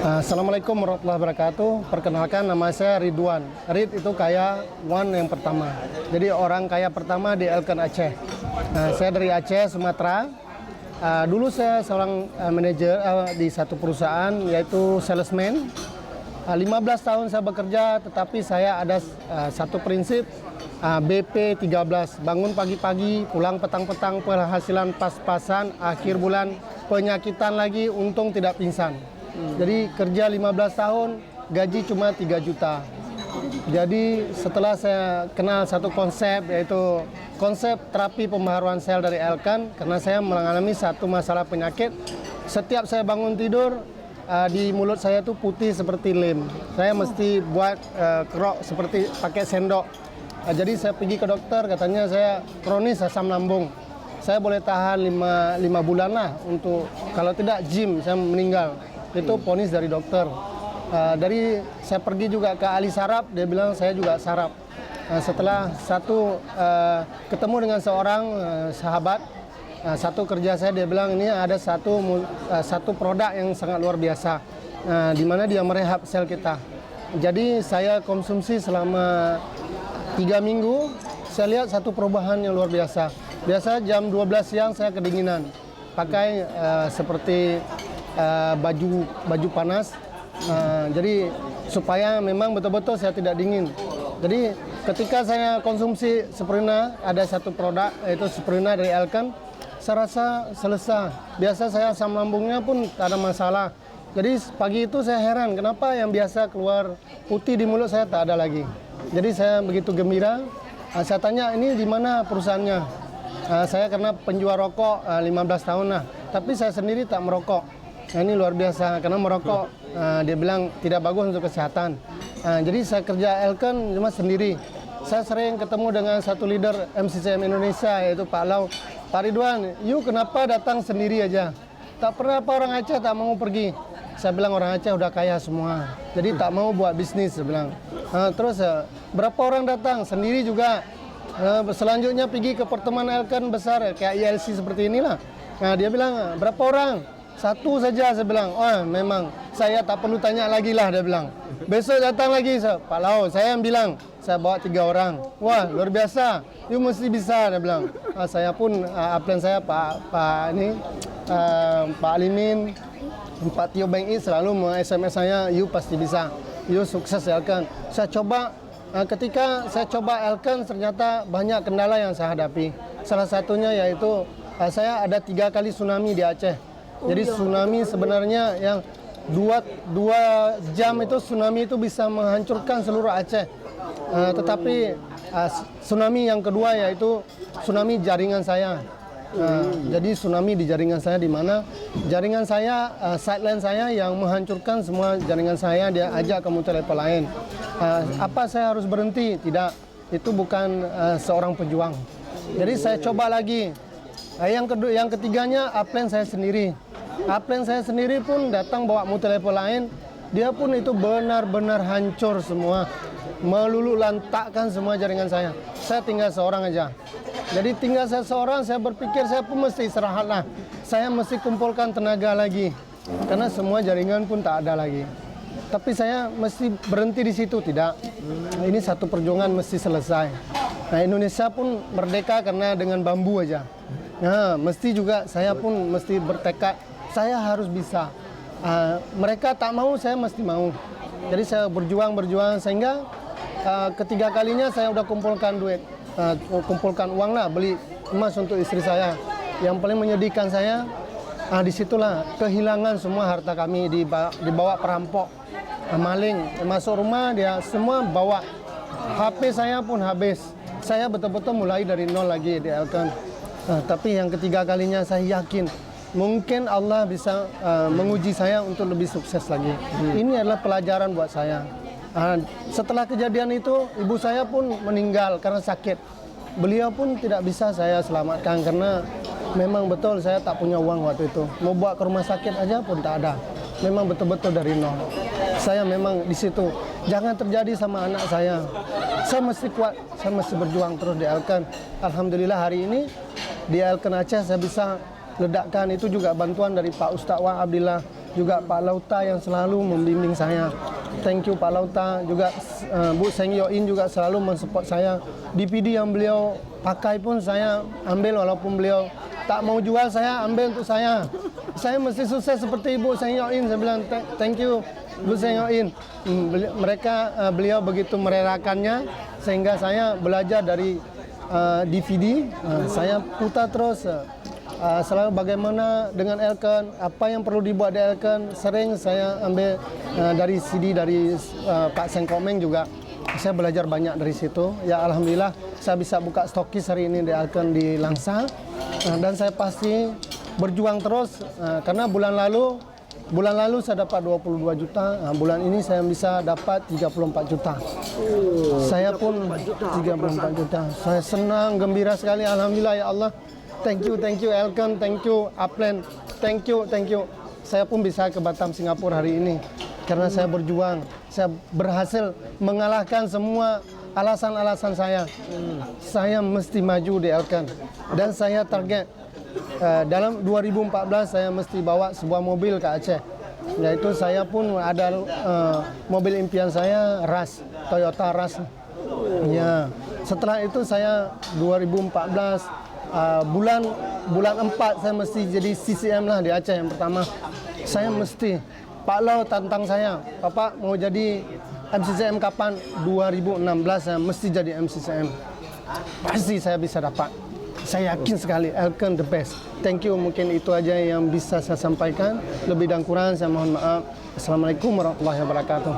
Assalamualaikum warahmatullahi wabarakatuh. Perkenalkan, nama saya Ridwan. Rid itu kaya one yang pertama. Jadi orang kaya pertama di Elkan Aceh. Saya dari Aceh, Sumatera. Dulu saya seorang manajer di satu perusahaan, yaitu salesman. 15 tahun saya bekerja, tetapi saya ada satu prinsip, BP 13. Bangun pagi-pagi, pulang petang-petang, penghasilan pas-pasan, akhir bulan penyakitan lagi, untung tidak pingsan. Jadi kerja 15 tahun, gaji cuma 3 juta. Jadi setelah saya kenal satu konsep, yaitu konsep terapi pembaharuan sel dari Elkan, karena saya mengalami satu masalah penyakit. Setiap saya bangun tidur, di mulut saya tuh putih seperti lem. Saya mesti buat kerok seperti pakai sendok. Jadi saya pergi ke dokter, katanya saya kronis asam lambung. Saya boleh tahan 5 bulan lah, untuk kalau tidak gym saya meninggal. Itu vonis dari dokter. Dari saya pergi juga ke ahli saraf, dia bilang saya juga saraf. Setelah ketemu dengan seorang sahabat, satu kerja saya, dia bilang ini ada satu produk yang sangat luar biasa, di mana dia merehab sel kita. Jadi saya konsumsi selama 3 minggu, saya lihat satu perubahan yang luar biasa. Biasa jam 12 siang saya kedinginan, pakai seperti baju panas, jadi supaya memang betul-betul saya tidak dingin. Jadi ketika saya konsumsi Spirina, ada satu produk yaitu Spirina dari Elkan, saya rasa selesai. Biasa saya asam lambungnya pun tak ada masalah. Jadi pagi itu saya heran kenapa yang biasa keluar putih di mulut saya tak ada lagi. Jadi saya begitu gembira. Saya tanya, ini di mana perusahaannya? Saya karena penjual rokok 15 tahun lah, tapi saya sendiri tak merokok. Ini luar biasa, karena merokok dia bilang tidak bagus untuk kesehatan. Jadi saya kerja Elkan cuma sendiri. Saya sering ketemu dengan satu leader MCCM Indonesia, yaitu Pak Lau. Pak Ridwan, you kenapa datang sendiri aja? Tak pernah apa orang Aceh tak mau pergi? Saya bilang orang Aceh udah kaya semua, jadi tak mau buat bisnis, saya bilang. Terus berapa orang datang? Sendiri juga. Selanjutnya pergi ke pertemuan Elkan besar, kayak ILC seperti inilah. Dia bilang, berapa orang? Satu saja, saya bilang. Oh, memang saya tak perlu tanya lagi lah, dia bilang. Besok datang lagi, Pak Lau, saya yang bilang, saya bawa 3 orang. Wah, luar biasa, you mesti bisa, dia bilang. Saya pun, upline saya, Pak Alimin, Pak Tio Bengi selalu SMS saya, you pasti bisa, you sukses Elkan. Saya coba, ketika saya coba Elkan, ternyata banyak kendala yang saya hadapi. Salah satunya yaitu, saya ada 3 kali tsunami di Aceh. Jadi tsunami sebenarnya yang 2 jam itu tsunami itu bisa menghancurkan seluruh Aceh. Tetapi tsunami yang kedua yaitu tsunami jaringan saya. Jadi tsunami di jaringan saya, di mana jaringan saya, sideline saya yang menghancurkan semua jaringan saya, dia ajak ke multilevel lain. Apa saya harus berhenti? Tidak, itu bukan seorang pejuang. Jadi saya coba lagi. Yang ketiganya upline saya sendiri. Upline saya sendiri pun datang bawa multilevel lain. Dia pun itu benar-benar hancur semua, meluluh lantakkan semua jaringan saya. Saya tinggal seorang aja. Jadi tinggal saya seorang, saya berpikir saya pun mesti istirahat lah. Saya mesti kumpulkan tenaga lagi, karena semua jaringan pun tak ada lagi. Tapi saya mesti berhenti di situ, tidak. Ini satu perjuangan mesti selesai. Nah, Indonesia pun merdeka karena dengan bambu aja. Nah, mesti juga saya pun mesti bertekad, saya harus bisa. Mereka tak mau, saya mesti mau. Jadi saya berjuang sehingga ketiga kalinya saya udah kumpulkan duit, kumpulkan uang lah, beli emas untuk istri saya. Yang paling menyedihkan saya, disitulah kehilangan semua harta kami, dibawa perampok, maling, masuk rumah dia semua bawa. HP saya pun habis. Saya betul-betul mulai dari nol lagi di Elkan. Tapi yang ketiga kalinya saya yakin mungkin Allah bisa menguji saya untuk lebih sukses lagi. Ini adalah pelajaran buat saya. Setelah kejadian itu, ibu saya pun meninggal karena sakit. Beliau pun tidak bisa saya selamatkan karena memang betul saya tak punya uang waktu itu. Mau bawa ke rumah sakit aja pun tak ada. Memang betul-betul dari nol. Saya memang di situ. Jangan terjadi sama anak saya. Saya mesti kuat, saya mesti berjuang terus di Elkan. Alhamdulillah hari ini di Elkan Aceh saya bisa ledakkan, itu juga bantuan dari Pak Ustadz Wah Abdillah. juga Pak Lauta yang selalu membimbing saya. Thank you Pak Lauta, juga Bu Seng Yoin juga selalu mensupport saya. DVD yang beliau pakai pun saya ambil, walaupun beliau tak mau jual, saya ambil untuk saya. Saya mesti sukses seperti Bu Seng Yoin. Saya bilang thank you Bu Seng Yoin. Beliau begitu merelakannya sehingga saya belajar dari DVD. Saya putar terus selalu bagaimana dengan Elkan, apa yang perlu dibuat di Elkan. Sering saya ambil dari CD dari Pak Seng Komeng juga. Saya belajar banyak dari situ. Ya alhamdulillah saya bisa buka stokis hari ini di Elkan di Langsa. Dan saya pasti berjuang terus karena bulan lalu saya dapat 22 juta. Bulan ini saya bisa dapat 34 juta. Saya pun 34 juta. Saya senang, gembira sekali. Alhamdulillah ya Allah. Thank you Elkan, thank you Upland, thank you. Saya pun bisa ke Batam, Singapura hari ini karena saya berjuang. Saya berhasil mengalahkan semua alasan-alasan saya. Saya mesti maju di Elkan dan saya target dalam 2014 saya mesti bawa sebuah mobil ke Aceh. Yaitu saya pun ada mobil impian saya RAS, Toyota RAS. Ya, setelah itu saya 2014 bulan 4 saya mesti jadi CCM lah di Aceh yang pertama. Saya mesti, Pak Lau tantang saya, Bapak mau jadi MCCM kapan? 2016 saya mesti jadi MCCM. Pasti saya bisa dapat. Saya yakin sekali Elkan the best. Thank you, mungkin itu aja yang bisa saya sampaikan. Lebih dan kurang saya mohon maaf. Assalamualaikum warahmatullahi wabarakatuh.